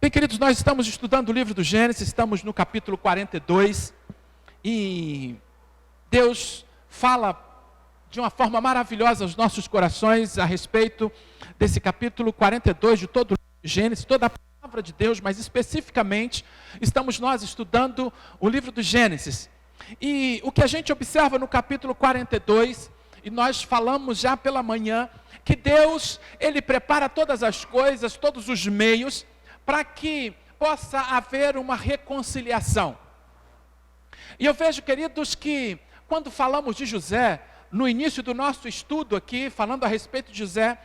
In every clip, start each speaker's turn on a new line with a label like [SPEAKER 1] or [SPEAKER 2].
[SPEAKER 1] Bem, queridos, nós estamos estudando o livro do Gênesis, estamos no capítulo 42, e Deus fala de uma forma maravilhosa aos nossos corações a respeito desse capítulo 42 de todo o livro de Gênesis, toda a palavra de Deus, mas especificamente estamos nós estudando o livro do Gênesis. E o que a gente observa no capítulo 42, e nós falamos já pela manhã, que Deus, Ele prepara todas as coisas, todos os meios, para que possa haver uma reconciliação. E eu vejo, queridos, que quando falamos de José, no início do nosso estudo aqui, falando a respeito de José,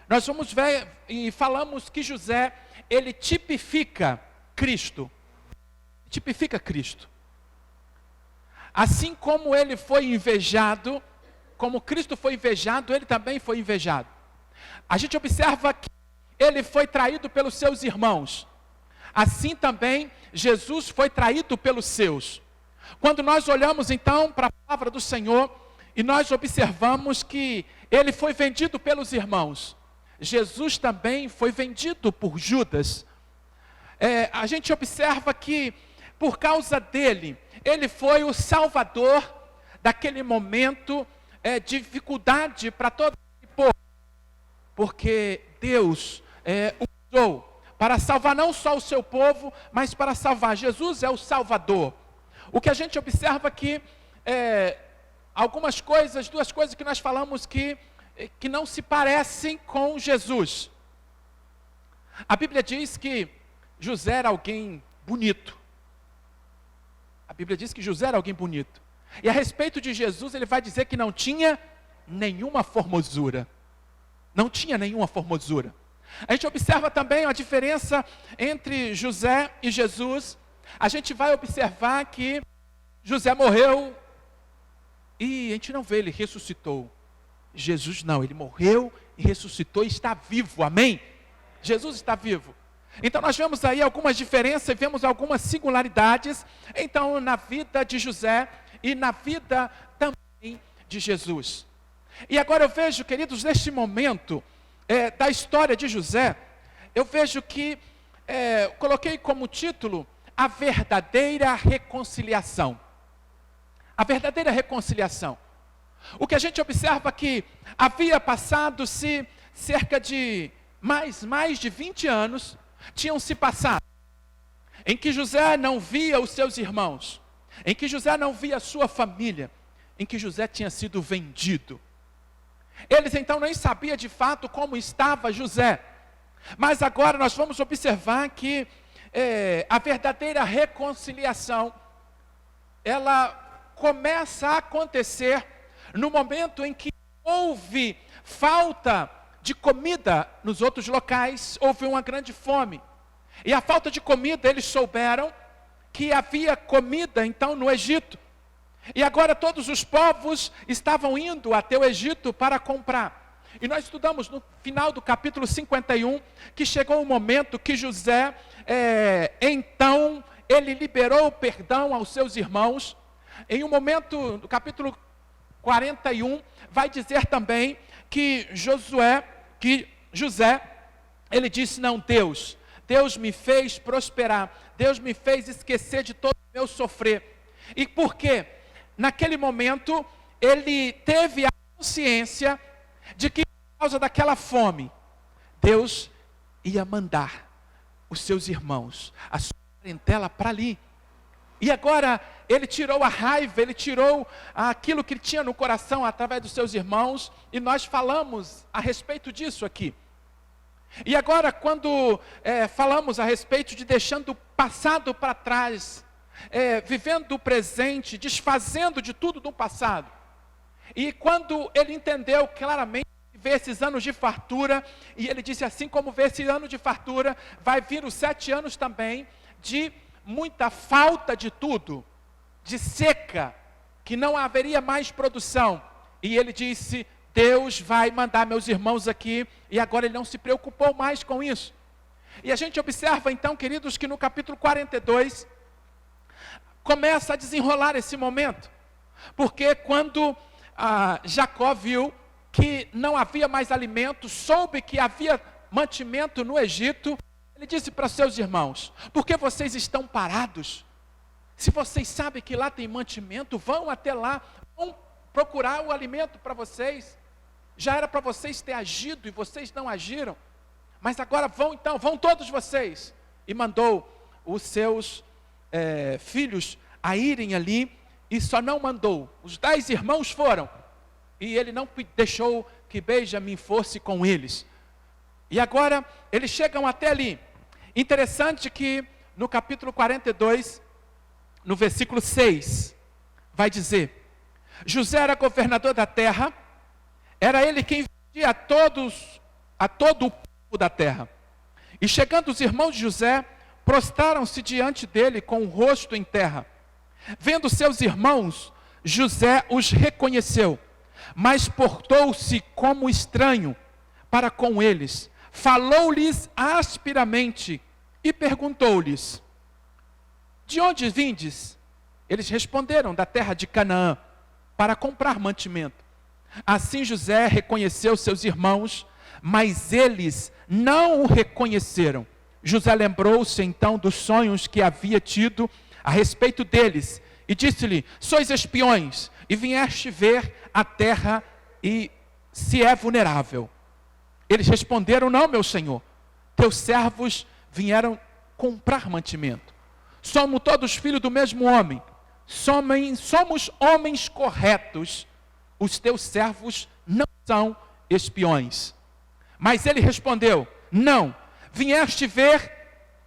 [SPEAKER 1] nós vamos ver e falamos que José, ele tipifica Cristo. Tipifica Cristo. Assim como ele foi invejado, como Cristo foi invejado, ele também foi invejado. A gente observa que ele foi traído pelos seus irmãos. Assim também Jesus foi traído pelos seus. Quando nós olhamos então para a palavra do Senhor e nós observamos que ele foi vendido pelos irmãos, Jesus também foi vendido por Judas. A gente observa que por causa dele, ele foi o salvador daquele momento de dificuldade para todo o povo, porque Deus o usou para salvar não só o seu povo, mas para salvar. Jesus é o Salvador. O que a gente observa aqui algumas coisas, duas coisas que nós falamos que não se parecem com Jesus. A Bíblia diz que José era alguém bonito. A Bíblia diz que José era alguém bonito. E a respeito de Jesus, ele vai dizer que não tinha nenhuma formosura. Não tinha nenhuma formosura. A gente observa também a diferença entre José e Jesus. A gente vai observar que José morreu e a gente não vê, ele ressuscitou. Jesus não, ele morreu e ressuscitou e está vivo, amém? Jesus está vivo. Então nós vemos aí algumas diferenças, vemos algumas singularidades, então na vida de José e na vida também de Jesus. E agora eu vejo, queridos, neste momento da história de José, eu vejo que, coloquei como título, a verdadeira reconciliação. A verdadeira reconciliação. O que a gente observa que havia passado-se cerca de mais de 20 anos, tinham se passado, em que José não via os seus irmãos, em que José não via a sua família, em que José tinha sido vendido. Eles então nem sabiam de fato como estava José, mas agora nós vamos observar que a verdadeira reconciliação, ela começa a acontecer no momento em que houve falta de comida nos outros locais, houve uma grande fome. E a falta de comida, eles souberam que havia comida então no Egito. E agora todos os povos estavam indo até o Egito para comprar. E nós estudamos no final do capítulo 51, que chegou o momento que José, então, ele liberou o perdão aos seus irmãos. Em um momento, no capítulo 41, vai dizer também que José, ele disse, não, Deus me fez prosperar, Deus me fez esquecer de todo o meu sofrer. E por quê? Naquele momento, ele teve a consciência de que por causa daquela fome, Deus ia mandar os seus irmãos, a sua parentela para ali. E agora, ele tirou a raiva, ele tirou aquilo que ele tinha no coração através dos seus irmãos, e nós falamos a respeito disso aqui. E agora, quando falamos a respeito de deixando o passado para trás, vivendo o presente, desfazendo de tudo do passado, e quando ele entendeu claramente, vê esses anos de fartura, e ele disse assim como vê esse ano de fartura, vai vir os 7 anos também de muita falta de tudo, de seca, que não haveria mais produção. E ele disse, Deus vai mandar meus irmãos aqui, e agora ele não se preocupou mais com isso. E a gente observa então, queridos, que no capítulo 42, começa a desenrolar esse momento, porque quando Jacó viu que não havia mais alimento, soube que havia mantimento no Egito, Ele disse para seus irmãos: por que vocês estão parados? Se vocês sabem que lá tem mantimento, vão até lá, vão procurar o alimento para vocês. Já era para vocês ter agido e vocês não agiram. Mas agora vão então, vão todos vocês. E mandou os seus filhos a irem ali, e só não mandou. Os 10 irmãos foram, e ele não deixou que Benjamim fosse com eles. E agora eles chegam até ali. Interessante que no capítulo 42, no versículo 6, vai dizer: José era governador da terra, era ele quem vendia a todo o povo da terra. E chegando os irmãos de José, prostraram-se diante dele com o rosto em terra. Vendo seus irmãos, José os reconheceu, mas portou-se como estranho para com eles. Falou-lhes asperamente e perguntou-lhes: de onde vindes? Eles responderam: da terra de Canaã, para comprar mantimento. Assim José reconheceu seus irmãos, mas eles não o reconheceram. José lembrou-se então dos sonhos que havia tido a respeito deles, e disse-lhe: sois espiões, e vieste ver a terra, e se é vulnerável. Eles responderam: não, meu senhor, teus servos vieram comprar mantimento. Somos todos filhos do mesmo homem, somos homens corretos, os teus servos não são espiões. Mas ele respondeu: não, vieste ver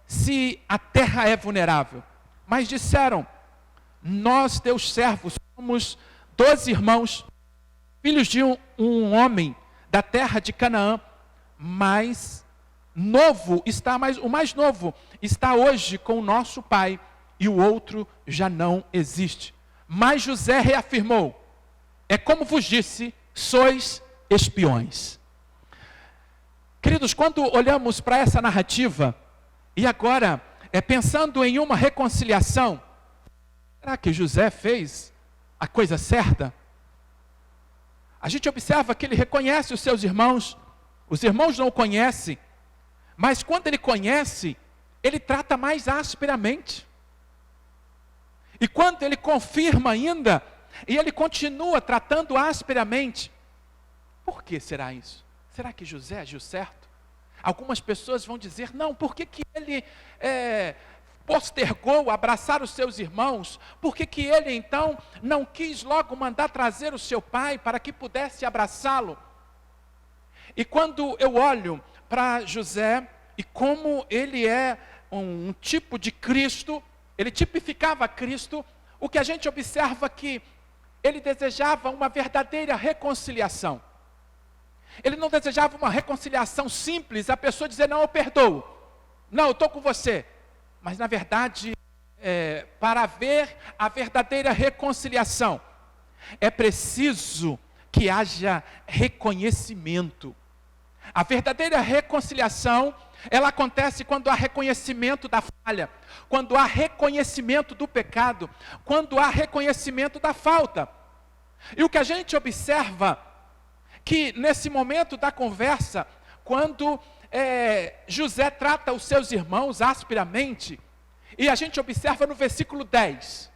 [SPEAKER 1] se a terra é vulnerável. Mas disseram: nós, teus servos, somos 12 irmãos, filhos de um homem da terra de Canaã, mas o mais novo está hoje com o nosso pai, e o outro já não existe. Mas José reafirmou: é como vos disse, sois espiões. Queridos, quando olhamos para essa narrativa, e agora pensando em uma reconciliação, será que José fez a coisa certa? A gente observa que ele reconhece os seus irmãos, os irmãos não o conhecem, mas quando ele conhece, ele trata mais asperamente. E quando ele confirma ainda, e ele continua tratando asperamente, por que será isso? Será que José agiu certo? Algumas pessoas vão dizer: não, por que ele postergou abraçar os seus irmãos? Por que ele então não quis logo mandar trazer o seu pai para que pudesse abraçá-lo? E quando eu olho para José, e como ele é um tipo de Cristo, ele tipificava Cristo, o que a gente observa que ele desejava uma verdadeira reconciliação. Ele não desejava uma reconciliação simples, a pessoa dizer: não, eu perdoo, não, eu estou com você. Mas na verdade, para haver a verdadeira reconciliação, é preciso que haja reconhecimento. A verdadeira reconciliação, ela acontece quando há reconhecimento da falha, quando há reconhecimento do pecado, quando há reconhecimento da falta. E o que a gente observa, que nesse momento da conversa, quando José trata os seus irmãos asperamente, e a gente observa no versículo 10,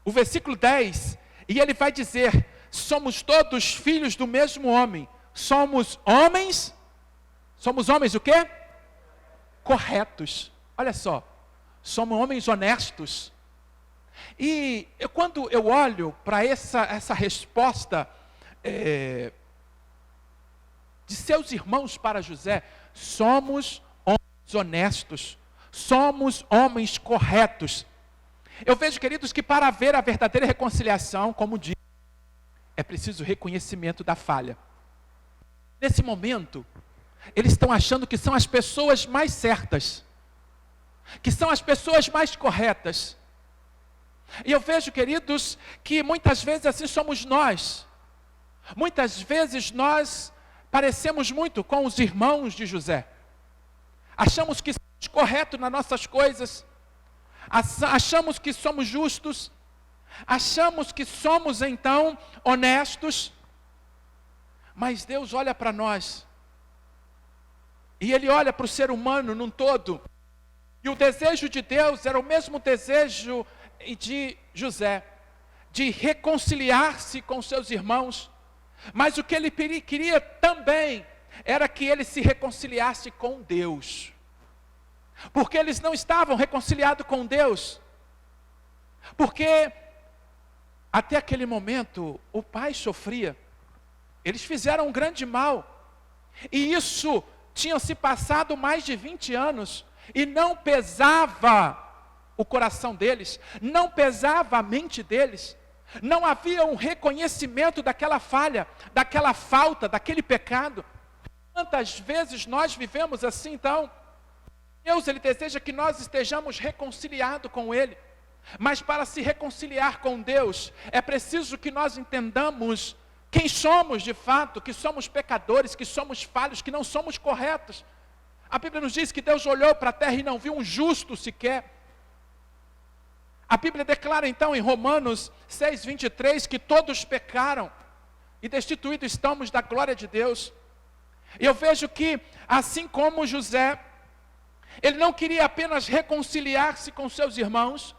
[SPEAKER 1] o versículo 10, e ele vai dizer: somos todos filhos do mesmo homem, somos homens o quê? Corretos. Olha só, somos homens honestos. E quando eu olho para essa resposta de seus irmãos para José, somos homens honestos, somos homens corretos. Eu vejo, queridos, que para haver a verdadeira reconciliação, como diz, é preciso reconhecimento da falha. Nesse momento, eles estão achando que são as pessoas mais certas, que são as pessoas mais corretas. E eu vejo, queridos, que muitas vezes assim somos nós. Muitas vezes nós parecemos muito com os irmãos de José. Achamos que somos corretos nas nossas coisas, achamos que somos justos, achamos que somos então honestos, mas Deus olha para nós E ele olha para o ser humano num todo. E o desejo de Deus era o mesmo desejo de José, de reconciliar-se com seus irmãos. Mas o que ele queria também era que ele se reconciliasse com Deus. Porque eles não estavam reconciliados com Deus. Porque até aquele momento o pai sofria. Eles fizeram um grande mal. E isso tinha se passado mais de 20 anos. E não pesava o coração deles. Não pesava a mente deles. Não havia um reconhecimento daquela falha, daquela falta, daquele pecado. Quantas vezes nós vivemos assim então? Deus, Ele deseja que nós estejamos reconciliados com Ele. Mas para se reconciliar com Deus, é preciso que nós entendamos quem somos de fato, que somos pecadores, que somos falhos, que não somos corretos. A Bíblia nos diz que Deus olhou para a terra e não viu um justo sequer. A Bíblia declara então em Romanos 6:23 que todos pecaram e destituídos estamos da glória de Deus. E eu vejo que, assim como José, ele não queria apenas reconciliar-se com seus irmãos,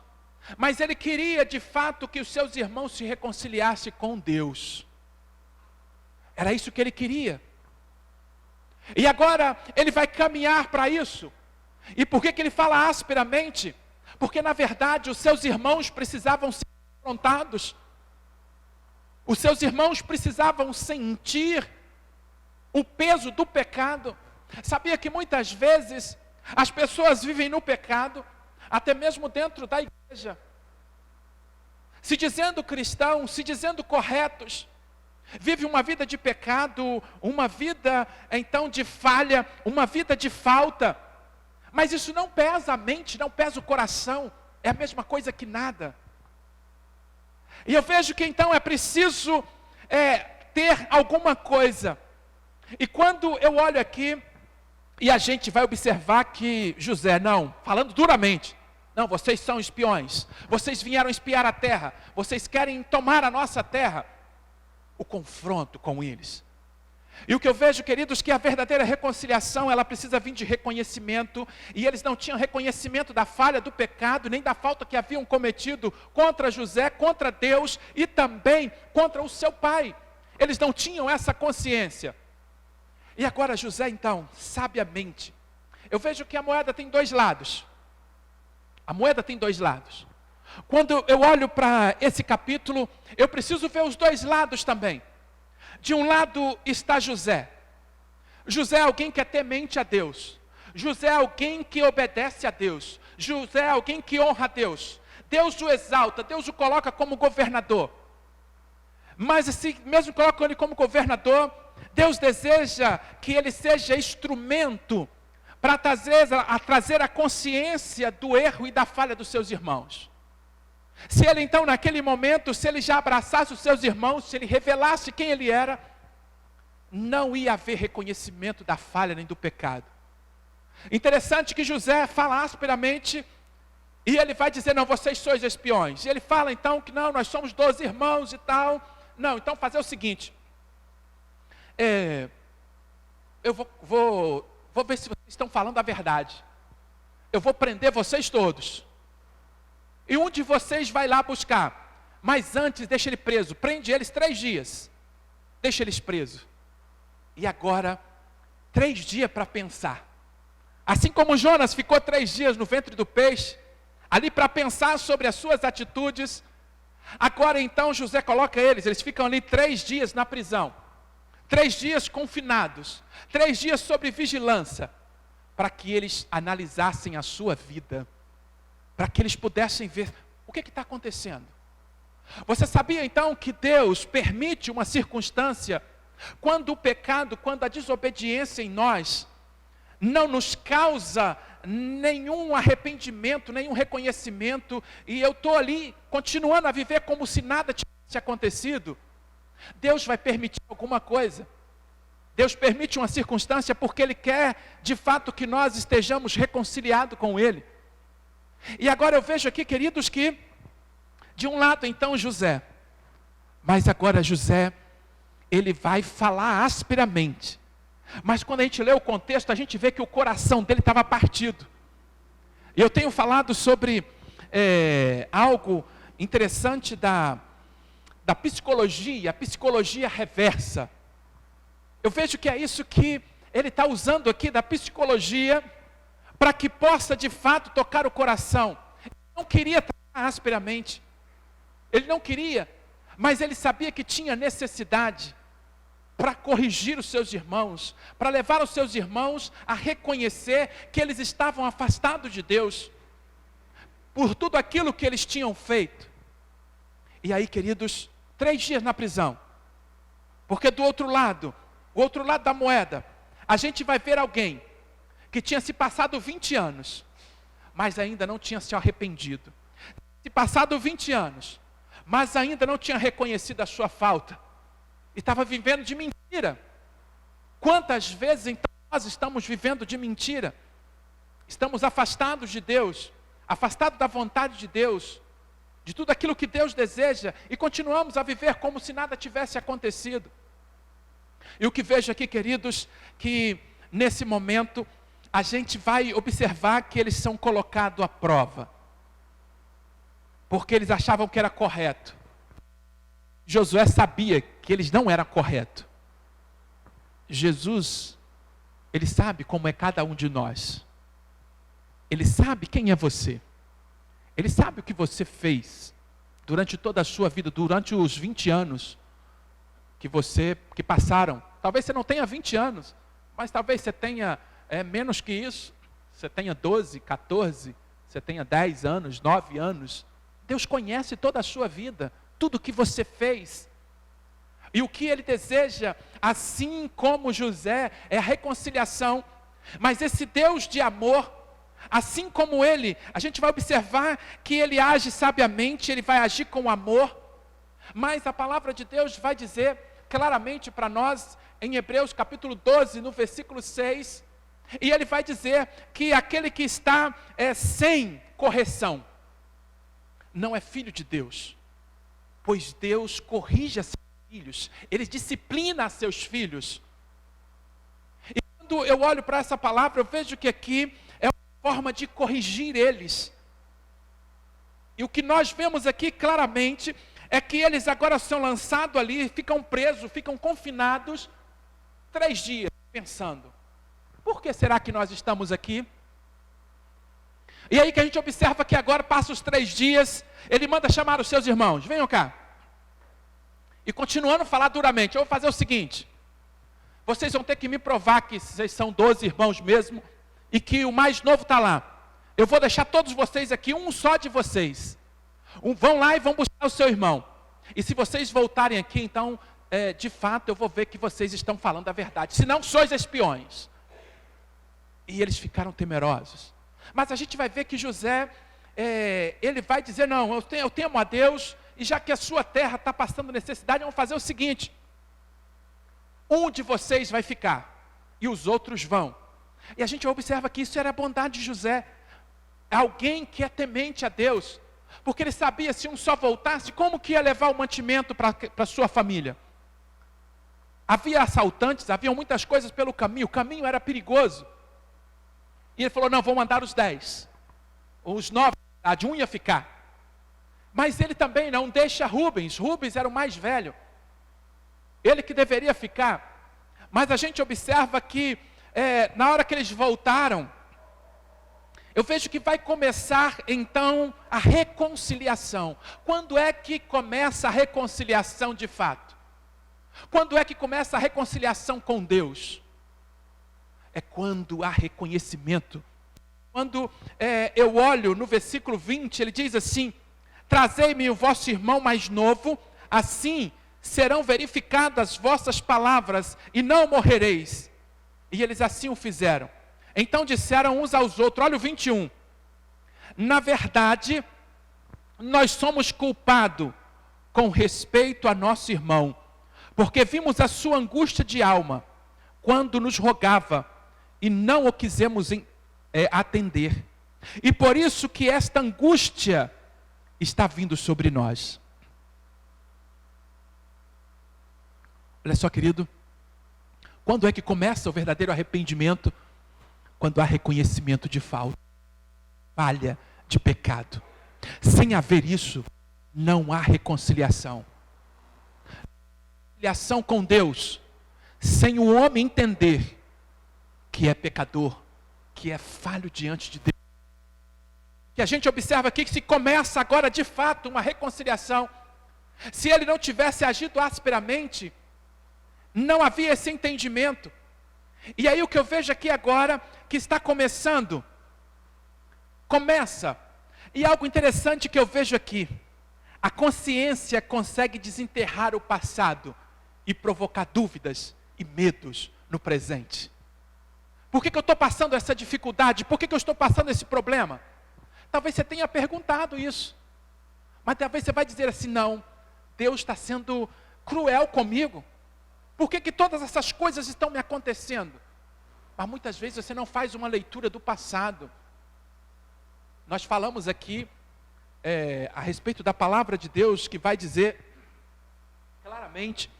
[SPEAKER 1] mas ele queria de fato que os seus irmãos se reconciliassem com Deus. Era isso que ele queria. E agora ele vai caminhar para isso. E por que ele fala asperamente? Porque na verdade os seus irmãos precisavam ser confrontados. Os seus irmãos precisavam sentir o peso do pecado. Sabia que muitas vezes as pessoas vivem no pecado, até mesmo dentro da igreja, se dizendo cristãos, se dizendo corretos, vive uma vida de pecado, uma vida então de falha, uma vida de falta, mas isso não pesa a mente, não pesa o coração, é a mesma coisa que nada. E eu vejo que então é preciso ter alguma coisa. E quando eu olho aqui, e a gente vai observar que José, não, falando duramente, não, vocês são espiões, vocês vieram espiar a terra, vocês querem tomar a nossa terra. O confronto com eles. E o que eu vejo, queridos, que a verdadeira reconciliação, ela precisa vir de reconhecimento, e eles não tinham reconhecimento da falha, do pecado, nem da falta que haviam cometido contra José, contra Deus, e também contra o seu pai. Eles não tinham essa consciência. E agora José, então, sabiamente, eu vejo que a moeda tem dois lados. A moeda tem dois lados. Quando eu olho para esse capítulo, eu preciso ver os dois lados também. De um lado está José. José é alguém que é temente a Deus. José é alguém que obedece a Deus. José é alguém que honra a Deus. Deus o exalta, Deus o coloca como governador. Mas assim, mesmo colocando ele como governador, Deus deseja que ele seja instrumento para trazer a consciência do erro e da falha dos seus irmãos. Se ele então naquele momento, se ele já abraçasse os seus irmãos, se ele revelasse quem ele era, não ia haver reconhecimento da falha nem do pecado. Interessante que José fala asperamente, e ele vai dizer, não, vocês sois espiões. E ele fala então que não, nós somos 12 irmãos e tal. Não, então fazer o seguinte, eu vou ver se vocês estão falando a verdade. Eu vou prender vocês todos. E um de vocês vai lá buscar. Mas antes, deixa ele preso. Prende eles 3 dias. Deixa eles presos. E agora, 3 dias para pensar. Assim como Jonas ficou 3 dias no ventre do peixe, ali para pensar sobre as suas atitudes. Agora então José coloca eles ficam ali 3 dias na prisão. 3 dias confinados. 3 dias sob vigilância. Para que eles analisassem a sua vida. Para que eles pudessem ver o que está acontecendo. Você sabia então que Deus permite uma circunstância quando o pecado, quando a desobediência em nós não nos causa nenhum arrependimento, nenhum reconhecimento, e eu estou ali continuando a viver como se nada tivesse acontecido? Deus vai permitir alguma coisa. Deus permite uma circunstância porque Ele quer de fato que nós estejamos reconciliados com Ele. E agora eu vejo aqui, queridos, que de um lado então José, mas agora José, ele vai falar asperamente, Mas quando a gente lê o contexto, a gente vê que o coração dele estava partido. E eu tenho falado sobre algo interessante da psicologia, a psicologia reversa. Eu vejo que é isso que ele está usando aqui da psicologia, para que possa de fato tocar o coração. Ele não queria tratar asperamente, ele não queria, mas ele sabia que tinha necessidade para corrigir os seus irmãos, para levar os seus irmãos a reconhecer que eles estavam afastados de Deus, por tudo aquilo que eles tinham feito. E aí, queridos, 3 dias na prisão, porque do outro lado, o outro lado da moeda, a gente vai ver alguém que tinha se passado 20 anos, mas ainda não tinha se arrependido. Se passado 20 anos, mas ainda não tinha reconhecido a sua falta. E estava vivendo de mentira. Quantas vezes então nós estamos vivendo de mentira? Estamos afastados de Deus, afastados da vontade de Deus, de tudo aquilo que Deus deseja, e continuamos a viver como se nada tivesse acontecido. E o que vejo aqui, queridos, que nesse momento a gente vai observar que eles são colocados à prova, porque eles achavam que era correto. Josué sabia que eles não eram corretos. Jesus, ele sabe como é cada um de nós. Ele sabe quem é você. Ele sabe o que você fez durante toda a sua vida, durante os 20 anos que passaram. Talvez você não tenha 20 anos, mas talvez você tenha menos que isso. Você tenha 12, 14, você tenha 10 anos, 9 anos. Deus conhece toda a sua vida, tudo que você fez. E o que Ele deseja, assim como José, é a reconciliação. Mas esse Deus de amor, assim como Ele, a gente vai observar que Ele age sabiamente, Ele vai agir com amor. Mas a palavra de Deus vai dizer claramente para nós, em Hebreus capítulo 12, no versículo 6, e Ele vai dizer que aquele que está sem correção, não é filho de Deus, pois Deus corrige a seus filhos, Ele disciplina a seus filhos. E quando eu olho para essa palavra, eu vejo que aqui é uma forma de corrigir eles. E o que nós vemos aqui claramente é que eles agora são lançados ali, ficam presos, ficam confinados 3 dias, pensando, por que será que nós estamos aqui? E aí que a gente observa que agora passa os 3 dias, ele manda chamar os seus irmãos, venham cá. E continuando a falar duramente, eu vou fazer o seguinte, vocês vão ter que me provar que vocês são 12 irmãos mesmo, e que o mais novo está lá. Eu vou deixar todos vocês aqui, um só de vocês. Vão lá e vão buscar o seu irmão. E se vocês voltarem aqui, então, de fato, eu vou ver que vocês estão falando a verdade. Se não, sois espiões. E eles ficaram temerosos. Mas a gente vai ver que José, ele vai dizer, não, eu temo a Deus, e já que a sua terra está passando necessidade, vamos fazer o seguinte. Um de vocês vai ficar, e os outros vão. E a gente observa que isso era a bondade de José. Alguém que é temente a Deus, porque ele sabia, se um só voltasse, como que ia levar o mantimento para a sua família? Havia assaltantes, havia muitas coisas pelo caminho, o caminho era perigoso. E ele falou, não, vou mandar os 10. Os 9, um ia ficar. Mas ele também não deixa Rubens. Rubens era o mais velho. Ele que deveria ficar. Mas a gente observa que, na hora que eles voltaram, eu vejo que vai começar então a reconciliação. Quando é que começa a reconciliação de fato? Quando é que começa a reconciliação com Deus? É quando há reconhecimento. Quando eu olho no versículo 20, ele diz assim, trazei-me o vosso irmão mais novo, assim serão verificadas vossas palavras e não morrereis. E eles assim o fizeram. Então disseram uns aos outros, olha o 21, na verdade, nós somos culpados com respeito a nosso irmão, porque vimos a sua angústia de alma, quando nos rogava, e não o quisemos atender. E por isso que esta angústia está vindo sobre nós. Olha só, querido, Quando é que começa o verdadeiro arrependimento? Quando há reconhecimento de falta, falha, de pecado. Sem haver isso, não há reconciliação. Reconciliação com Deus, sem o homem entender que é pecador, que é falho diante de Deus. Que a gente observa aqui que se começa agora de fato uma reconciliação. Se ele não tivesse agido asperamente, não havia esse entendimento. E aí o que eu vejo aqui agora, que está começando, e algo interessante que eu vejo aqui, a consciência consegue desenterrar o passado e provocar dúvidas e medos no presente. Por que eu estou passando essa dificuldade? Por que eu estou passando esse problema? Talvez você tenha perguntado isso, mas talvez você vai dizer assim, não, Deus está sendo cruel comigo. Por que todas essas coisas estão me acontecendo? Mas muitas vezes você não faz uma leitura do passado. Nós falamos aqui a respeito da palavra de Deus, que vai dizer claramente,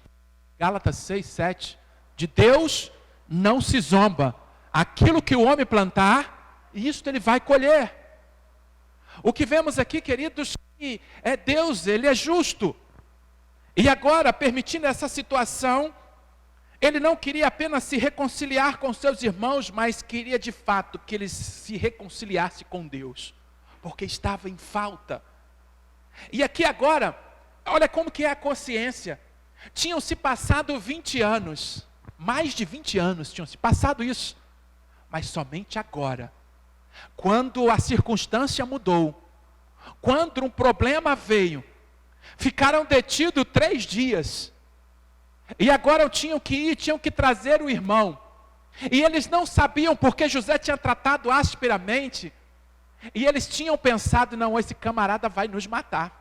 [SPEAKER 1] Gálatas 6, 7, de Deus não se zomba. Aquilo que o homem plantar, isso ele vai colher. O que vemos aqui, queridos, que é Deus, Ele é justo. E agora, permitindo essa situação, Ele não queria apenas se reconciliar com seus irmãos, mas queria de fato que eles se reconciliassem com Deus, porque estava em falta. E aqui agora, olha como que é a consciência. Tinham se passado 20 anos, mais de 20 anos tinham se passado isso, mas somente agora, quando a circunstância mudou, quando um problema veio, ficaram detidos 3 dias, e agora tinham que ir, tinham que trazer o irmão, e eles não sabiam porque José tinha tratado asperamente, e eles tinham pensado, não, esse camarada vai nos matar,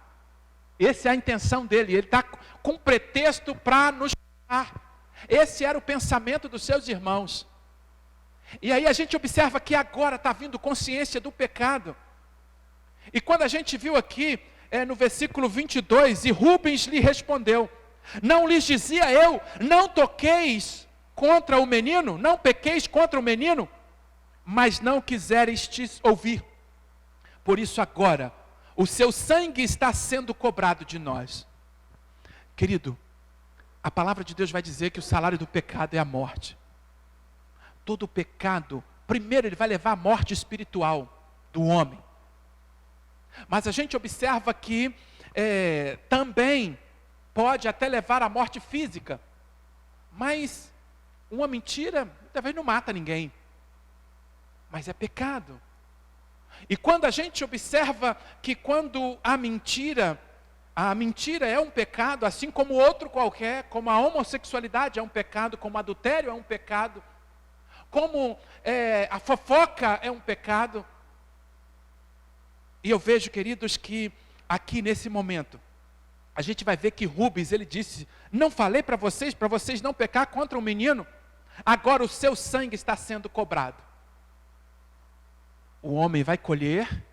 [SPEAKER 1] essa é a intenção dele, ele está com pretexto para nos matar, esse era o pensamento dos seus irmãos. E aí a gente observa que agora está vindo consciência do pecado. E quando a gente viu aqui, no versículo 22, e Rubens lhe respondeu, não lhes dizia eu, não toqueis contra o menino, não pequeis contra o menino, mas não quiseres ouvir. Por isso agora, o seu sangue está sendo cobrado de nós. Querido, a palavra de Deus vai dizer que o salário do pecado é a morte. Todo pecado, primeiro ele vai levar à morte espiritual do homem. Mas a gente observa que também pode até levar à morte física. Mas uma mentira, talvez não mata ninguém. Mas é pecado. E quando a gente observa que quando a mentira é um pecado, assim como outro qualquer, como a homossexualidade é um pecado, como o adultério é um pecado, como a fofoca é um pecado. E eu vejo, queridos, que aqui nesse momento, a gente vai ver que Rubens, ele disse, não falei para vocês não pecar contra o menino, agora o seu sangue está sendo cobrado. O homem vai colher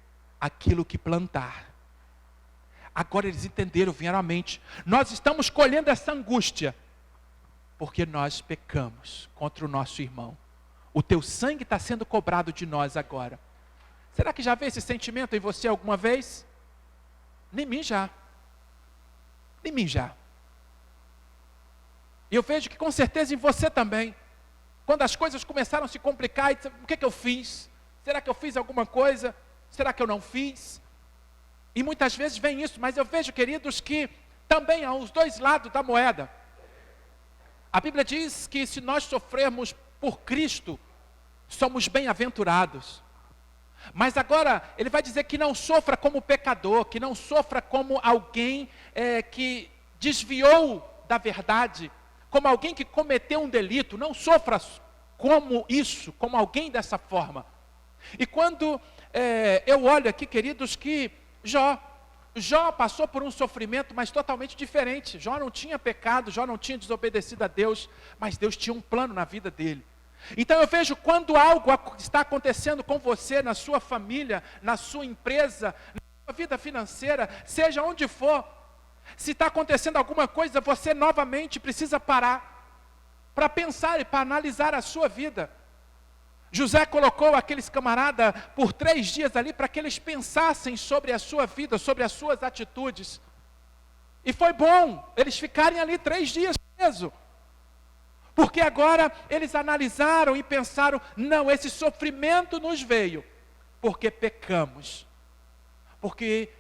[SPEAKER 1] aquilo que plantar. Agora eles entenderam, vieram à mente, nós estamos colhendo essa angústia, porque nós pecamos contra o nosso irmão. O teu sangue está sendo cobrado de nós agora. Será que já veio esse sentimento em você alguma vez? Nem mim já. Nem mim já. E eu vejo que com certeza em você também. Quando as coisas começaram a se complicar, o que eu fiz? Será que eu fiz alguma coisa? Será que eu não fiz? E muitas vezes vem isso, mas eu vejo, queridos, que também há os dois lados da moeda. A Bíblia diz que se nós sofrermos por Cristo, somos bem-aventurados. Mas agora, ele vai dizer que não sofra como pecador, que não sofra como alguém que desviou da verdade, como alguém que cometeu um delito, não sofra como isso, como alguém dessa forma. E quando eu olho aqui, queridos, que Jó passou por um sofrimento, mas totalmente diferente. Jó não tinha pecado, Jó não tinha desobedecido a Deus, mas Deus tinha um plano na vida dele. Então eu vejo quando algo está acontecendo com você, na sua família, na sua empresa, na sua vida financeira, seja onde for, se está acontecendo alguma coisa, você novamente precisa parar para pensar e para analisar a sua vida. José colocou aqueles camaradas por 3 dias ali para que eles pensassem sobre a sua vida, sobre as suas atitudes. E foi bom eles ficarem ali 3 dias presos. Porque agora eles analisaram e pensaram, não, esse sofrimento nos veio porque pecamos. Porque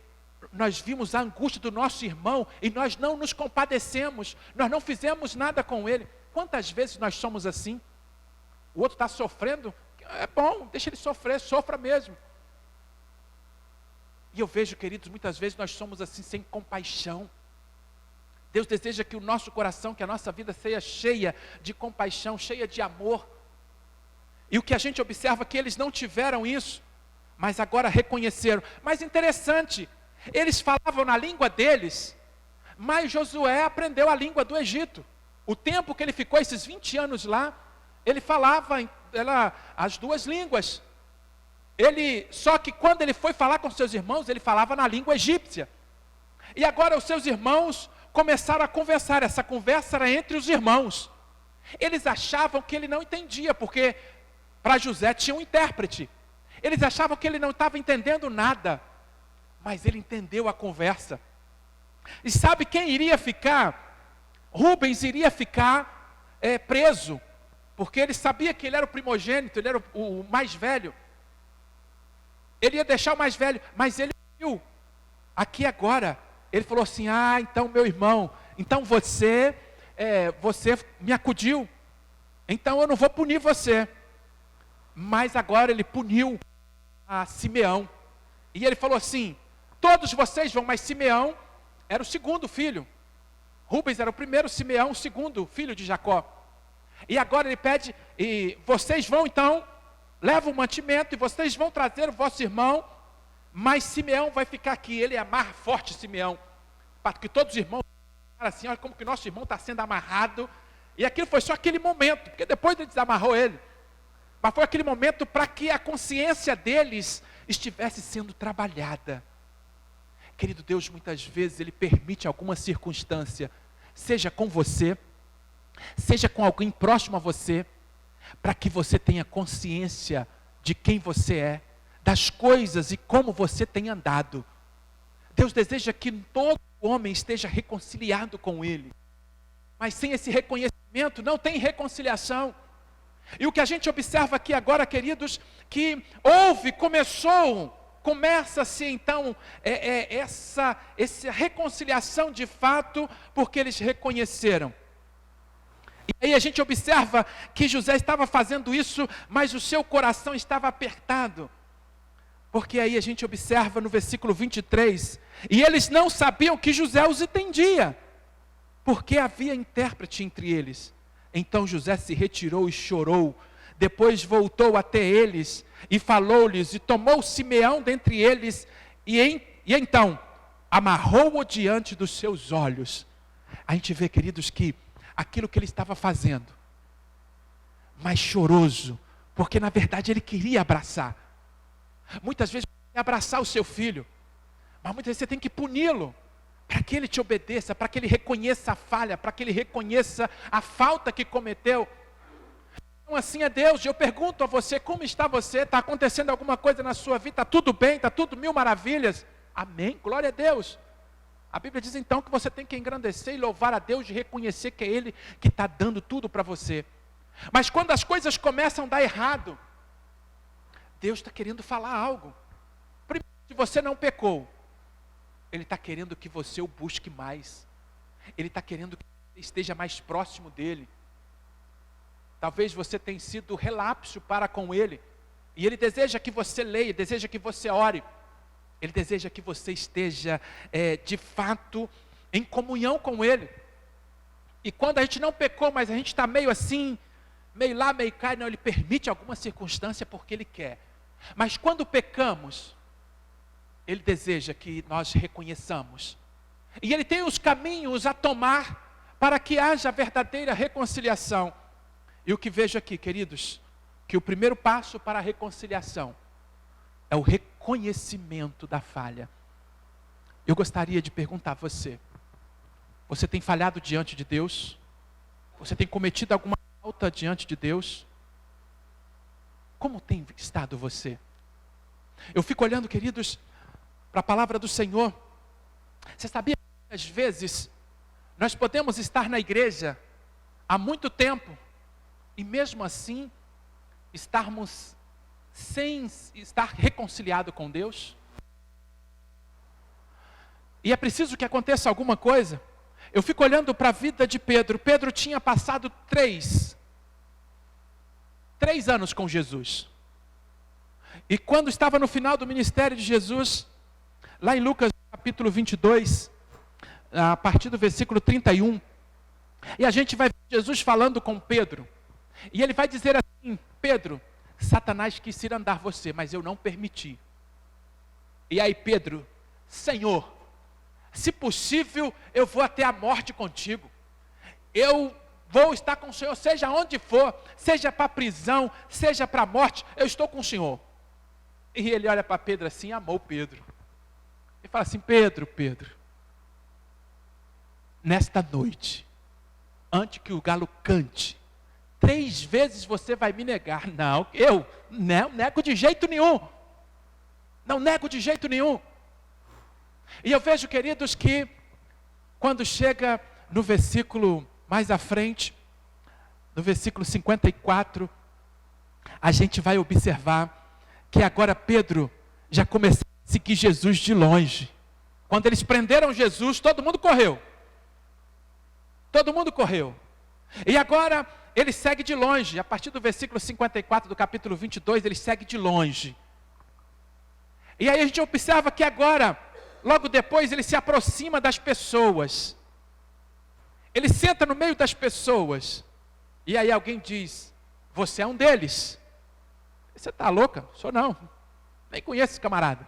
[SPEAKER 1] nós vimos a angústia do nosso irmão e nós não nos compadecemos, nós não fizemos nada com ele. Quantas vezes nós somos assim? O outro está sofrendo, é bom, deixa ele sofrer, sofra mesmo. E eu vejo, queridos, muitas vezes nós somos assim, sem compaixão. Deus deseja que o nosso coração, que a nossa vida seja cheia de compaixão, cheia de amor. E o que a gente observa é que eles não tiveram isso, mas agora reconheceram. Mas interessante, eles falavam na língua deles, mas Josué aprendeu a língua do Egito. O tempo que ele ficou, esses 20 anos lá, ele falava as 2 línguas. Só que quando ele foi falar com seus irmãos, ele falava na língua egípcia. E agora os seus irmãos começaram a conversar, essa conversa era entre os irmãos. Eles achavam que ele não entendia, porque para José tinha um intérprete. Eles achavam que ele não estava entendendo nada, mas ele entendeu a conversa. E sabe quem iria ficar? Rubens iria ficar preso, porque ele sabia que ele era o primogênito, ele era o mais velho. Ele ia deixar o mais velho, mas ele viu, aqui agora, ele falou assim, então meu irmão, então você me acudiu, então eu não vou punir você. Mas agora ele puniu a Simeão, e ele falou assim, todos vocês vão, mas Simeão era o 2º filho, Rubens era o primeiro, Simeão o 2º filho de Jacó. E agora ele pede, e vocês vão então, levam o mantimento, e vocês vão trazer o vosso irmão, mas Simeão vai ficar aqui, ele amarra forte Simeão, para que todos os irmãos, assim, olha como que nosso irmão está sendo amarrado, e aquilo foi só aquele momento, porque depois ele desamarrou ele, mas foi aquele momento para que a consciência deles estivesse sendo trabalhada. Querido Deus, muitas vezes Ele permite alguma circunstância, seja com você, seja com alguém próximo a você, para que você tenha consciência de quem você é, das coisas e como você tem andado. Deus deseja que todo homem esteja reconciliado com Ele, mas sem esse reconhecimento não tem reconciliação. E o que a gente observa aqui agora, queridos, que começa-se então essa reconciliação de fato, porque eles reconheceram. E aí a gente observa que José estava fazendo isso, mas o seu coração estava apertado. Porque aí a gente observa no versículo 23, e eles não sabiam que José os entendia, porque havia intérprete entre eles. Então José se retirou e chorou, depois voltou até eles e falou-lhes, e tomou Simeão dentre eles, e então amarrou-o diante dos seus olhos. A gente vê, queridos, que aquilo que ele estava fazendo, mas choroso, porque na verdade ele queria abraçar. Muitas vezes você quer abraçar o seu filho, mas muitas vezes você tem que puni-lo, para que ele te obedeça, para que ele reconheça a falha, para que ele reconheça a falta que cometeu. Então assim é Deus. Eu pergunto a você, como está você? Está acontecendo alguma coisa na sua vida? Está tudo bem? Está tudo 1000 maravilhas? Amém? Glória a Deus. A Bíblia diz então que você tem que engrandecer e louvar a Deus, e reconhecer que é Ele que está dando tudo para você. Mas quando as coisas começam a dar errado, Deus está querendo falar algo. Primeiro, se você não pecou, Ele está querendo que você o busque mais. Ele está querendo que você esteja mais próximo dEle. Talvez você tenha sido relapso para com Ele, e Ele deseja que você leia, deseja que você ore. Ele deseja que você esteja de fato em comunhão com Ele. E quando a gente não pecou, mas a gente está meio assim, meio lá, meio cá, não, Ele permite alguma circunstância porque Ele quer. Mas quando pecamos, Ele deseja que nós reconheçamos. E Ele tem os caminhos a tomar para que haja verdadeira reconciliação. E o que vejo aqui, queridos, que o primeiro passo para a reconciliação é o reconhecimento da falha. Eu gostaria de perguntar a você: você tem falhado diante de Deus? Você tem cometido alguma alta diante de Deus? Como tem estado você? Eu fico olhando, queridos, para a palavra do Senhor. Você sabia que às vezes nós podemos estar na igreja há muito tempo e mesmo assim estarmos sem estar reconciliado com Deus? E é preciso que aconteça alguma coisa. Eu fico olhando para a vida de Pedro. Pedro tinha passado 3 anos com Jesus. E quando estava no final do ministério de Jesus, lá em Lucas capítulo 22, a partir do versículo 31, e a gente vai ver Jesus falando com Pedro, e ele vai dizer assim: Pedro, Satanás quis ir andar você, mas eu não permiti. E aí Pedro: Senhor, se possível eu vou até a morte contigo, eu vou estar com o Senhor, seja onde for, seja para a prisão, seja para a morte, eu estou com o Senhor. E ele olha para Pedro assim, amou Pedro. Ele fala assim: Pedro, nesta noite, antes que o galo cante, 3 vezes você vai me negar. Não, eu não nego de jeito nenhum. Não nego de jeito nenhum. E eu vejo, queridos, que quando chega no versículo mais à frente, no versículo 54, a gente vai observar que agora Pedro já começou a seguir Jesus de longe. Quando eles prenderam Jesus, todo mundo correu. Todo mundo correu. E agora ele segue de longe. A partir do versículo 54 do capítulo 22, ele segue de longe. E aí a gente observa que agora, logo depois, ele se aproxima das pessoas. Ele senta no meio das pessoas. E aí alguém diz: você é um deles. Você está louca? Sou não. Nem conheço esse camarada.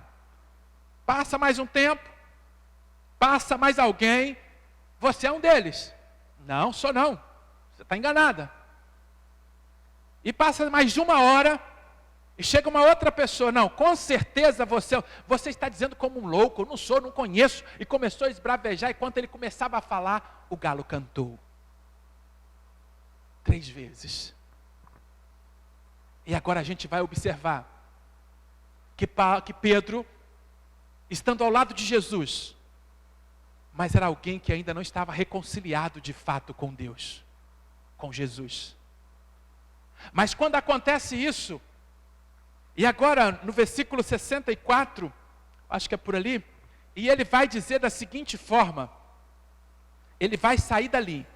[SPEAKER 1] Passa mais um tempo. Passa mais alguém. Você é um deles. Não, sou não. Você está enganada. E passa mais de 1 hora. E chega uma outra pessoa: não, com certeza você está dizendo como um louco. Eu não sou, não conheço. E começou a esbravejar. E quando ele começava a falar, o galo cantou. 3 vezes. E agora a gente vai observar que Pedro, estando ao lado de Jesus, mas era alguém que ainda não estava reconciliado de fato com Deus, com Jesus. Mas quando acontece isso, e agora no versículo 64, acho que é por ali, e ele vai dizer da seguinte forma: ele vai sair dali,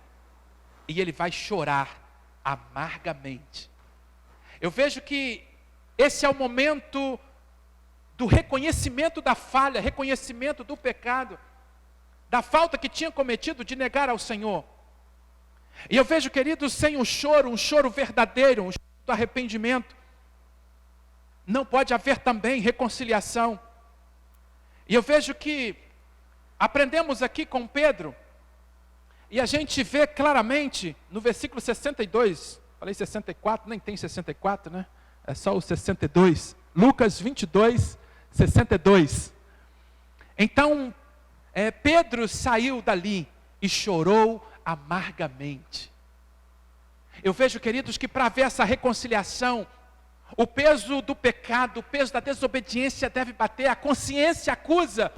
[SPEAKER 1] e ele vai chorar amargamente. Eu vejo que esse é o momento do reconhecimento da falha, reconhecimento do pecado, da falta que tinha cometido de negar ao Senhor. E eu vejo, queridos, sem um choro verdadeiro, um choro do arrependimento, não pode haver também reconciliação. E eu vejo que aprendemos aqui com Pedro, e a gente vê claramente no versículo 62, falei 64, nem tem 64, né? É só o 62. Lucas 22, 62. Então, Pedro saiu dali e chorou amargamente. Eu vejo, queridos, que para ver essa reconciliação, o peso do pecado, o peso da desobediência deve bater, a consciência acusa.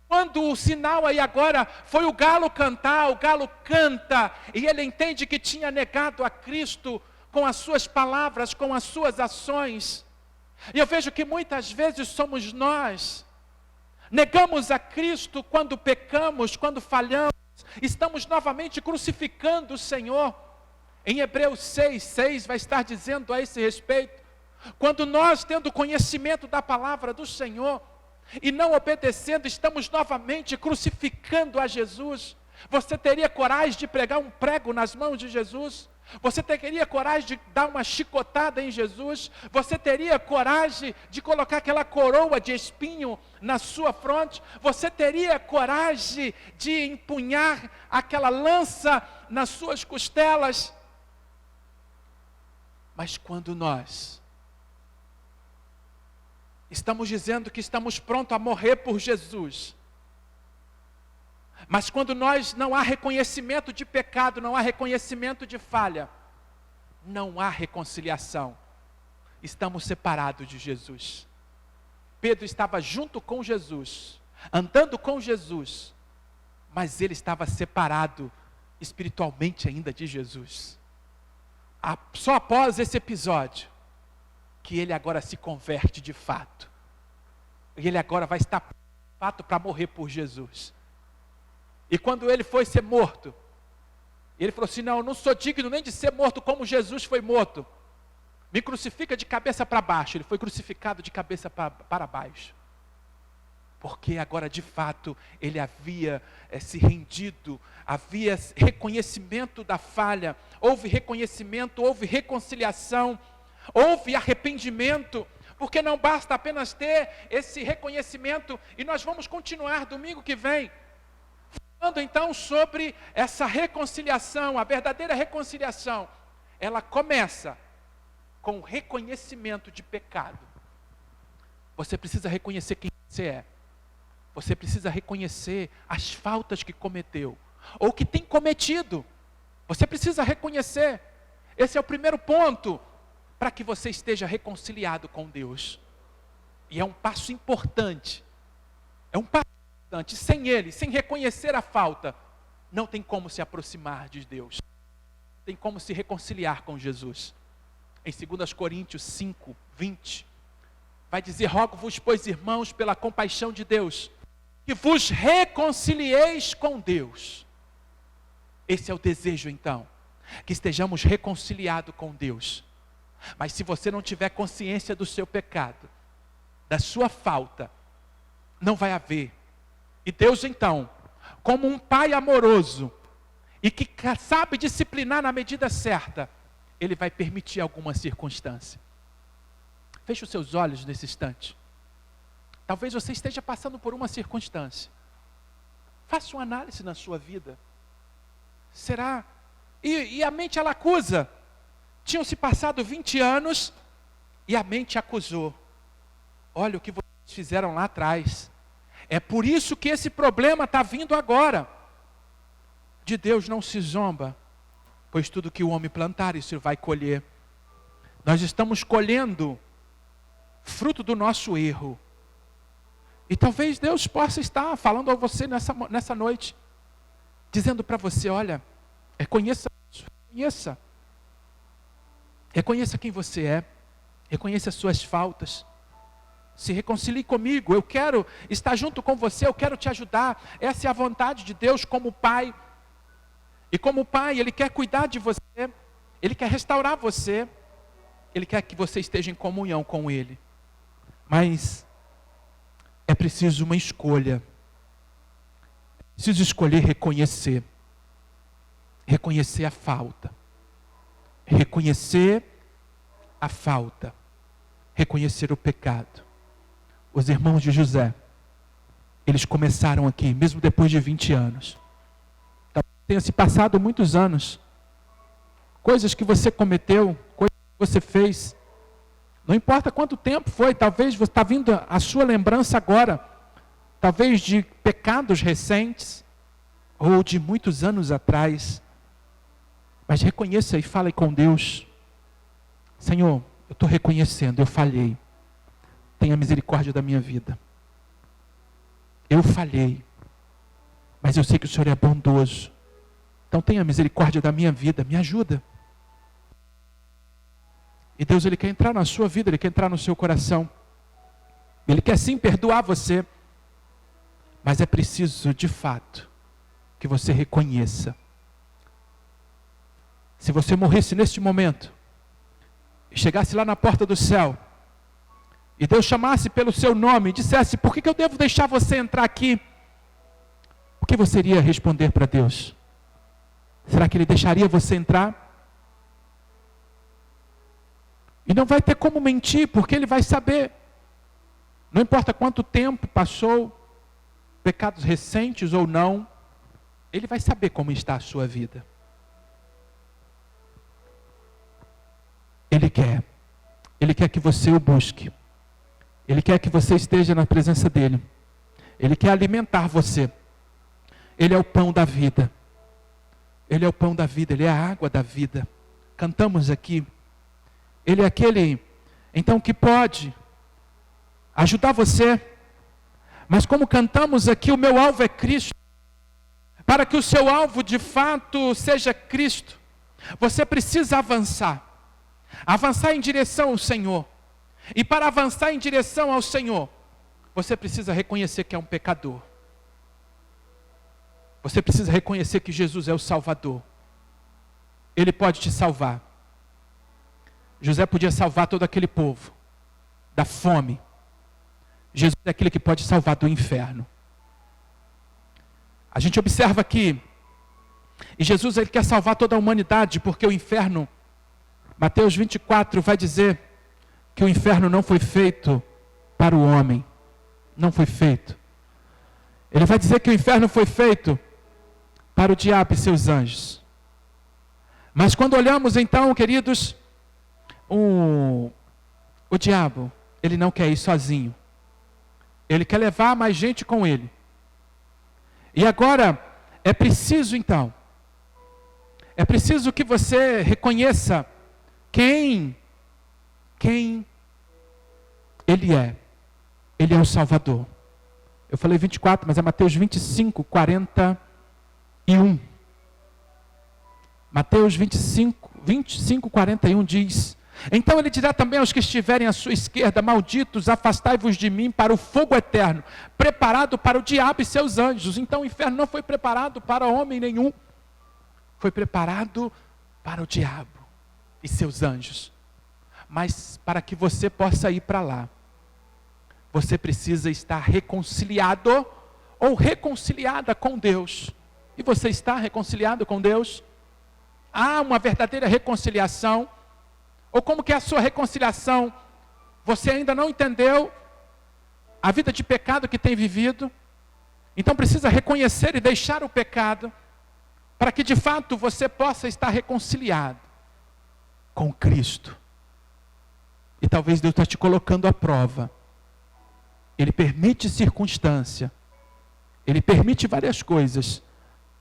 [SPEAKER 1] Quando o sinal aí agora foi o galo cantar, o galo canta, e ele entende que tinha negado a Cristo com as suas palavras, com as suas ações. E eu vejo que muitas vezes somos nós, negamos a Cristo quando pecamos, quando falhamos, estamos novamente crucificando o Senhor. Em Hebreus 6 vai estar dizendo a esse respeito: quando nós, tendo conhecimento da palavra do Senhor, e não obedecendo, estamos novamente crucificando a Jesus. Você teria coragem de pregar um prego nas mãos de Jesus? Você teria coragem de dar uma chicotada em Jesus? Você teria coragem de colocar aquela coroa de espinho na sua fronte? Você teria coragem de empunhar aquela lança nas suas costelas? Mas quando nós estamos dizendo que estamos prontos a morrer por Jesus, mas quando nós não há reconhecimento de pecado, não há reconhecimento de falha, não há reconciliação. Estamos separados de Jesus. Pedro estava junto com Jesus, andando com Jesus, mas ele estava separado espiritualmente ainda de Jesus. Só após esse episódio, que ele agora se converte de fato. E ele agora vai estar de fato para morrer por Jesus. E quando ele foi ser morto, ele falou assim: não, eu não sou digno nem de ser morto como Jesus foi morto. Me crucifica de cabeça para baixo. Ele foi crucificado de cabeça para baixo. Porque agora de fato ele havia se rendido, havia reconhecimento da falha, houve reconhecimento, houve reconciliação, houve arrependimento, porque não basta apenas ter esse reconhecimento, e nós vamos continuar domingo que vem, falando então sobre essa reconciliação, a verdadeira reconciliação. Ela começa com o reconhecimento de pecado. Você precisa reconhecer quem você é. Você precisa reconhecer as faltas que cometeu, ou que tem cometido. Você precisa reconhecer. Esse é o primeiro ponto, para que você esteja reconciliado com Deus. E é um passo importante. É um passo importante. Sem ele, sem reconhecer a falta, não tem como se aproximar de Deus. Não tem como se reconciliar com Jesus. Em 2 Coríntios 5, 20, vai dizer: rogo-vos, pois, irmãos, pela compaixão de Deus, que vos reconcilieis com Deus. Esse é o desejo então, que estejamos reconciliados com Deus. Mas se você não tiver consciência do seu pecado, da sua falta, não vai haver. E Deus então, como um pai amoroso, e que sabe disciplinar na medida certa, Ele vai permitir alguma circunstância. Feche os seus olhos nesse instante. Talvez você esteja passando por uma circunstância. Faça uma análise na sua vida. Será? E a mente ela acusa. Tinham se passado 20 anos e a mente acusou. Olha o que vocês fizeram lá atrás. É por isso que esse problema está vindo agora. De Deus não se zomba, pois tudo que o homem plantar, isso vai colher. Nós estamos colhendo fruto do nosso erro. E talvez Deus possa estar falando a você nessa noite, dizendo para você: olha, reconheça quem você é, reconheça as suas faltas, se reconcilie comigo, eu quero estar junto com você, eu quero te ajudar. Essa é a vontade de Deus como Pai. E como Pai, Ele quer cuidar de você, Ele quer restaurar você, Ele quer que você esteja em comunhão com Ele. Mas é preciso uma escolha. É preciso escolher reconhecer a falta. Reconhecer a falta. Reconhecer o pecado. Os irmãos de José, eles começaram aqui, mesmo depois de 20 anos. Tenha se passado muitos anos, coisas que você cometeu, coisas que você fez, não importa quanto tempo foi, talvez você está vindo a sua lembrança agora, talvez de pecados recentes, ou de muitos anos atrás, mas reconheça e fale com Deus: Senhor, eu estou reconhecendo, eu falhei, tenha misericórdia da minha vida, eu falhei, mas eu sei que o Senhor é bondoso, então tenha misericórdia da minha vida, me ajuda. E Deus, Ele quer entrar na sua vida, Ele quer entrar no seu coração. Ele quer sim perdoar você. Mas é preciso, de fato, que você reconheça. Se você morresse neste momento, e chegasse lá na porta do céu, e Deus chamasse pelo seu nome, e dissesse: por que eu devo deixar você entrar aqui? O que você iria responder para Deus? Será que Ele deixaria você entrar? E não vai ter como mentir, porque Ele vai saber. Não importa quanto tempo passou, pecados recentes ou não, Ele vai saber como está a sua vida. Ele quer que você o busque. Ele quer que você esteja na presença dEle. Ele quer alimentar você. Ele é o pão da vida. Ele é o pão da vida, Ele é a água da vida. cantamos aqui, Ele é aquele, então, que pode ajudar você. Mas como cantamos aqui, o meu alvo é Cristo. Para que o seu alvo de fato seja Cristo, você precisa avançar. Avançar em direção ao Senhor. E para avançar em direção ao Senhor, você precisa reconhecer que é um pecador. Você precisa reconhecer que Jesus é o Salvador. Ele pode te salvar. José podia salvar todo aquele povo da fome. Jesus é aquele que pode salvar do inferno. A gente observa aqui, e Jesus ele quer salvar toda a humanidade, porque o inferno, Mateus 24 vai dizer que o inferno não foi feito para o homem. Não foi feito. Ele vai dizer que o inferno foi feito para o diabo e seus anjos. Mas quando olhamos então, queridos, o diabo, ele não quer ir sozinho. Ele quer levar mais gente com ele. E agora, é preciso então, é preciso que você reconheça quem Ele é. Ele é o Salvador. Eu falei 24, mas é Mateus 25, 41. Mateus 25, 41 diz: então ele dirá também aos que estiverem à sua esquerda: malditos, afastai-vos de mim para o fogo eterno, preparado para o diabo e seus anjos. Então o inferno não foi preparado para homem nenhum, foi preparado para o diabo e seus anjos. Mas para que você possa ir para lá, você precisa estar reconciliado ou reconciliada com Deus. E você está reconciliado com Deus? Há uma verdadeira reconciliação? Ou como que é a sua reconciliação? Você ainda não entendeu a vida de pecado que tem vivido? Então precisa reconhecer e deixar o pecado, para que de fato você possa estar reconciliado com Cristo. E talvez Deus está te colocando à prova. Ele permite circunstância, Ele permite várias coisas,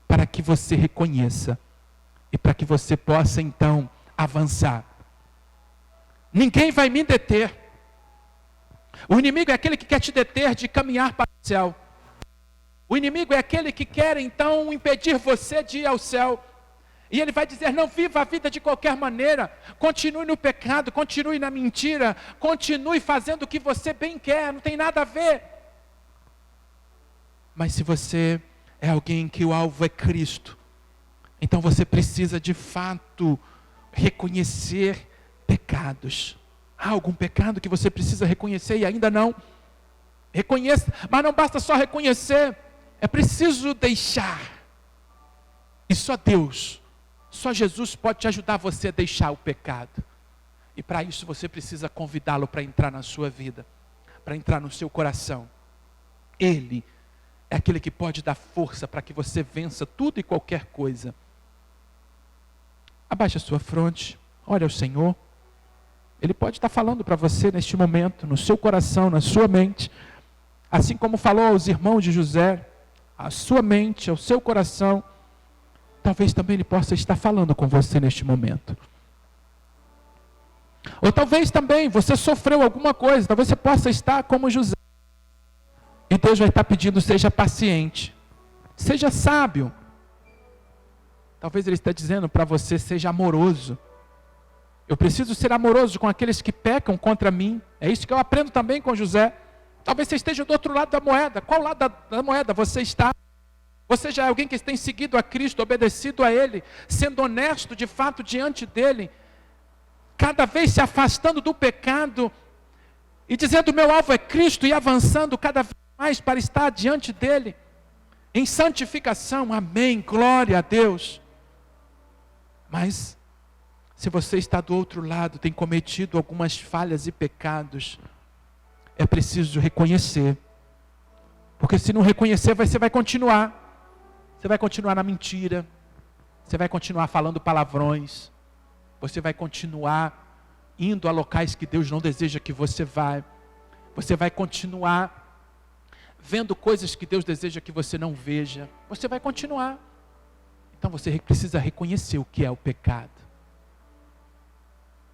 [SPEAKER 1] para que você reconheça, e para que você possa então avançar. Ninguém vai me deter. O inimigo é aquele que quer te deter de caminhar para o céu. O inimigo é aquele que quer então impedir você de ir ao céu. E ele vai dizer: não viva a vida de qualquer maneira, continue no pecado, continue na mentira, continue fazendo o que você bem quer, não tem nada a ver. Mas se você é alguém que o alvo é Cristo, então você precisa de fato reconhecer pecados. Há algum pecado que você precisa reconhecer e ainda não? Reconheça, mas não basta só reconhecer, é preciso deixar. E só Deus, só Jesus pode te ajudar você a deixar o pecado. E para isso você precisa convidá-lo para entrar na sua vida, para entrar no seu coração. Ele é aquele que pode dar força para que você vença tudo e qualquer coisa. Abaixe a sua fronte, olhe ao Senhor. Ele pode estar falando para você neste momento, no seu coração, na sua mente. Assim como falou aos irmãos de José, à sua mente, ao seu coração. Talvez também Ele possa estar falando com você neste momento. Ou talvez também você sofreu alguma coisa, talvez você possa estar como José. E Deus vai estar pedindo: seja paciente, seja sábio. Talvez Ele está dizendo para você: seja amoroso. Eu preciso ser amoroso com aqueles que pecam contra mim. É isso que eu aprendo também com José. Talvez você esteja do outro lado da moeda. Qual lado da moeda você está? Você já é alguém que tem seguido a Cristo, obedecido a Ele, sendo honesto de fato diante dEle, cada vez se afastando do pecado, e dizendo: meu alvo é Cristo, e avançando cada vez mais para estar diante dEle, em santificação. Amém, glória a Deus. Mas, se você está do outro lado, tem cometido algumas falhas e pecados, é preciso reconhecer. Porque se não reconhecer, você vai continuar. Você vai continuar na mentira. Você vai continuar falando palavrões. Você vai continuar indo a locais que Deus não deseja que você vá. Você vai continuar vendo coisas que Deus deseja que você não veja. Você vai continuar. Então você precisa reconhecer o que é o pecado.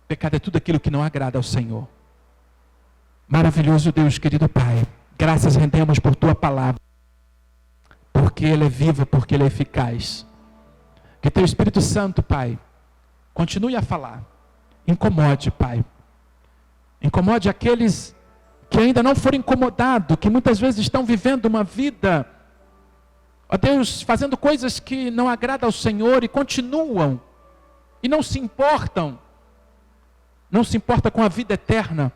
[SPEAKER 1] Pecado é tudo aquilo que não agrada ao Senhor. Maravilhoso Deus, querido Pai, graças rendemos por Tua palavra, porque ela é viva, porque ela é eficaz. Que Teu Espírito Santo, Pai, continue a falar. Incomode, Pai. Incomode aqueles que ainda não foram incomodados, que muitas vezes estão vivendo uma vida, ó Deus, fazendo coisas que não agradam ao Senhor e continuam, e não se importam. Não se importa com a vida eterna.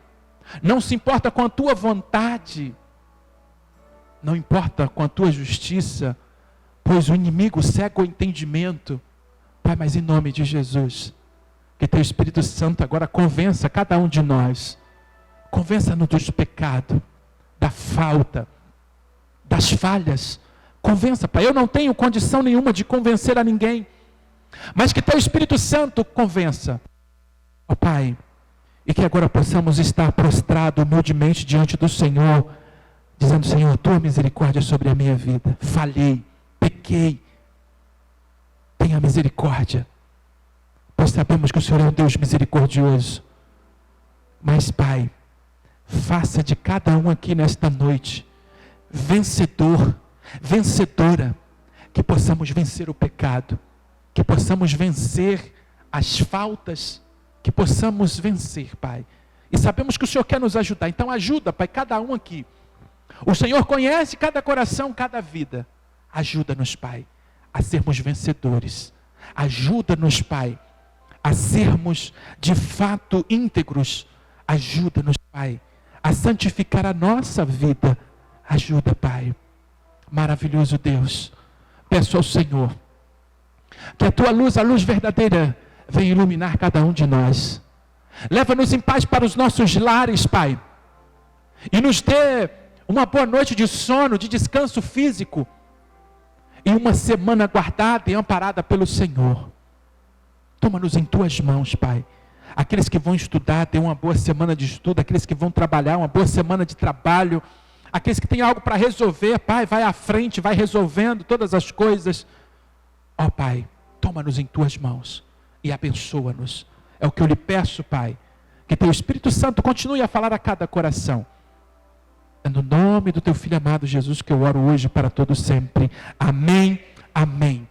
[SPEAKER 1] Não se importa com a Tua vontade. Não importa com a Tua justiça. Pois o inimigo cega o entendimento. Pai, mas em nome de Jesus, que Teu Espírito Santo agora convença cada um de nós. Convença-nos dos pecados, da falta, das falhas. Convença, Pai. Eu não tenho condição nenhuma de convencer a ninguém. Mas que Teu Espírito Santo convença. Ó Pai, e que agora possamos estar prostrados humildemente diante do Senhor, dizendo: Senhor, Tua misericórdia sobre a minha vida. Falhei, pequei. Tenha misericórdia. Pois sabemos que o Senhor é um Deus misericordioso. Mas, Pai, faça de cada um aqui nesta noite vencedor, vencedora, que possamos vencer o pecado, que possamos vencer as faltas, que possamos vencer, Pai. E sabemos que o Senhor quer nos ajudar. Então ajuda, Pai, cada um aqui. O Senhor conhece cada coração, cada vida. Ajuda-nos, Pai, a sermos vencedores. Ajuda-nos, Pai, a sermos de fato íntegros. Ajuda-nos, Pai, a santificar a nossa vida. Ajuda, Pai. Maravilhoso Deus. Peço ao Senhor que a Tua luz, a luz verdadeira, venha iluminar cada um de nós. Leva-nos em paz para os nossos lares, Pai. E nos dê uma boa noite de sono, de descanso físico. E uma semana guardada e amparada pelo Senhor. Toma-nos em Tuas mãos, Pai. Aqueles que vão estudar, tenham uma boa semana de estudo. Aqueles que vão trabalhar, uma boa semana de trabalho. Aqueles que têm algo para resolver, Pai, vai à frente, vai resolvendo todas as coisas. Ó Pai, toma-nos em Tuas mãos e abençoa-nos. É o que eu lhe peço, Pai. Que Teu Espírito Santo continue a falar a cada coração. É no nome do Teu Filho amado Jesus que eu oro hoje para todo sempre. Amém, amém.